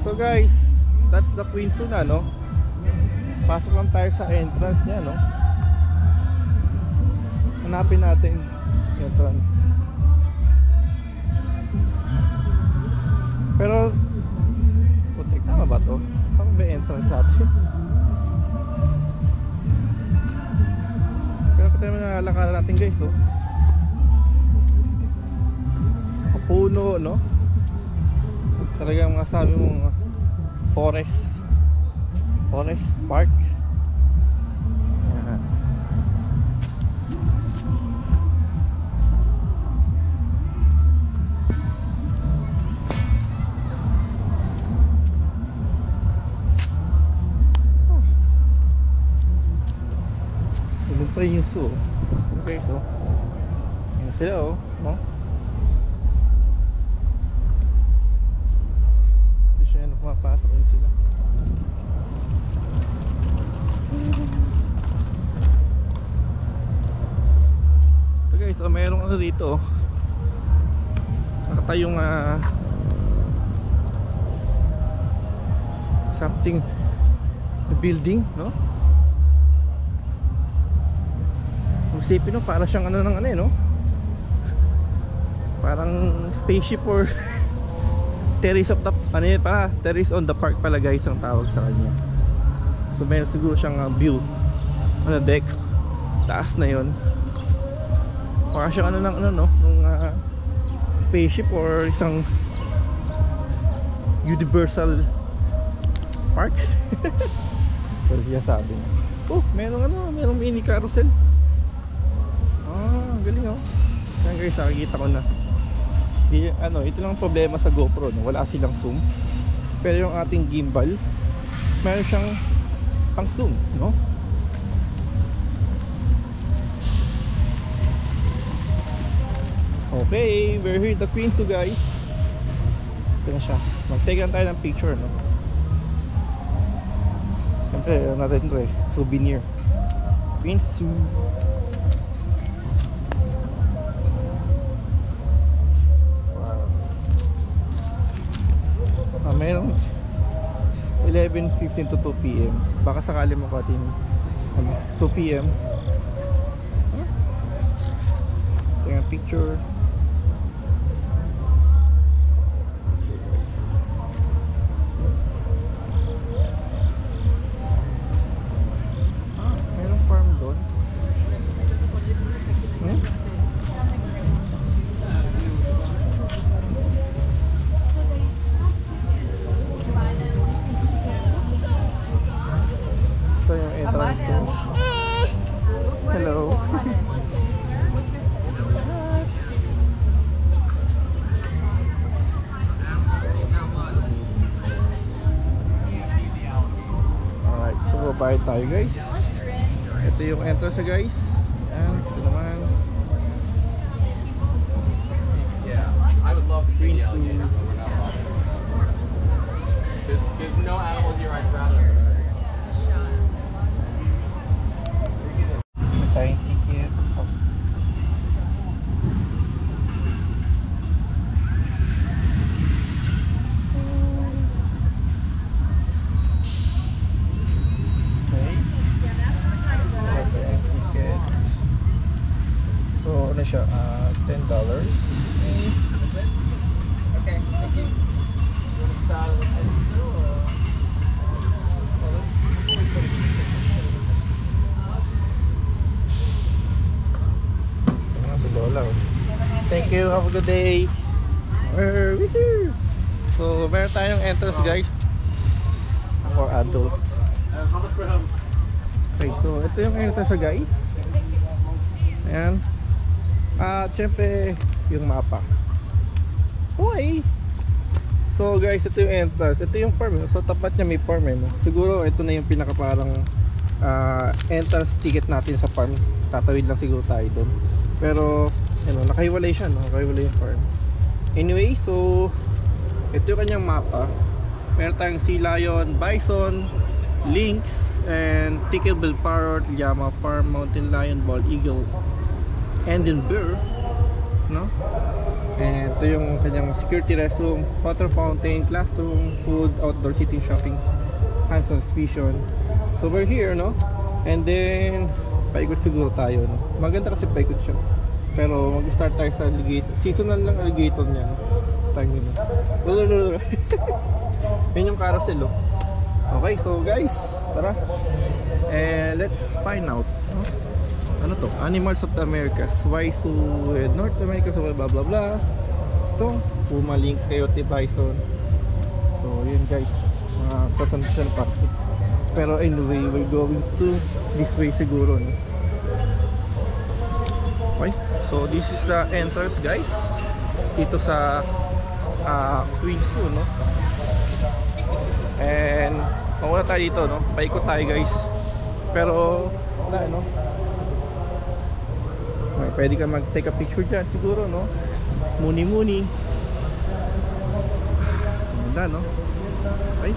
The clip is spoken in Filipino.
So guys, that's the Quinsu na, no? Pasok lang tayo sa entrance niya, no? Hanapin natin entrance. Pero putik, tama ba to? Tama ba entrance natin? Pero pati naman nalalakaran natin guys, oh. Puno, no? Talagang masabi mong forest park. Ayan. Ilong pa rin yung zoo. Okay, so yun sila, oh, no? Pumapasok din sila. So guys, mayroong ano dito, nakatayong something, the building, no? Isipin, no, para siyang ano ng ano, no? Parang spaceship or terrace of the, ano yun pa, terrace on the park pala guys ang tawag sa kanya. So meron siguro siyang view on the deck, taas na yun. Para siyang ano ng ano, no, nung spaceship or isang universal park. Pero siya sabi, oh, merong ano, merong mini carousel. Galing, oh. Yan guys, nakikita ko na. Ano, ito lang ang problema sa GoPro, no? Wala silang zoom. Pero yung ating gimbal, meron siyang pang zoom, no? Okay, we're here at the Quinsu guys. Ito na siya. Mag-take lang tayo ng picture, no? Siyempre, natin ito eh, souvenir. Quinsu. Mayroong 11:15 to 2 PM. Baka sakali mo katin 2 PM. Tingnan picture. Mayroong farm doon. Hello. Alright, so babayad tayo guys. Ito yung entrance guys. Ayan, ito naman. I would love to see the alligator, but we're not allowed to. There's no animal here I'd rather. Tayong ticket. Okay. Ticket. So ano siya? $10. Okay, thank you. You want to start with anything or? Thank you, have a good day. So meron tayong entrance guys for adults. Okay, so ito yung entrance guys. Ayan. At syempre yung mapa. Okay. So guys, ito yung entrance. Ito yung farm. So tapat niya may farm, no? Siguro ito na yung pinaka parang entrance ticket natin sa farm. Tatawid lang siguro tayo doon. Pero ano, nakahiwalay siya, no? Nakahiwalay yung farm. Anyway, so ito yung kanyang mapa. Meron tayong sea lion, bison, lynx, and Ticklebell parrot, llama farm, mountain lion, bald eagle, and then bear, no? And ito yung kanyang security restroom, water fountain, classroom, food, outdoor seating, shopping, hands-on exhibition. So we're here, no? And then paikot siguro tayo, no? Maganda kasi paikot siya. Pero mag-start tayo sa alligator. Seasonal lang alligator niya, no? Tayo nyo. Yun yung carousel, oh. Okay, so guys, tara. Let's find out, no? Ano to? Animals of the Americas. Why Zoo, North America, so blah blah blah. Ito, Puma, Lynx, Coyote, Bison. So yun guys, mga sasandisan pa. Pero anyway, we're going to this way siguro, no? Okay, so this is the entrance guys. Dito sa Queen Zoo, no? And mawala tayo dito, no? Paikot tayo guys. Pero wala, no? May pwede ka mag-take a picture dyan siguro, no? Muni-muni. Ganda, no? Okay.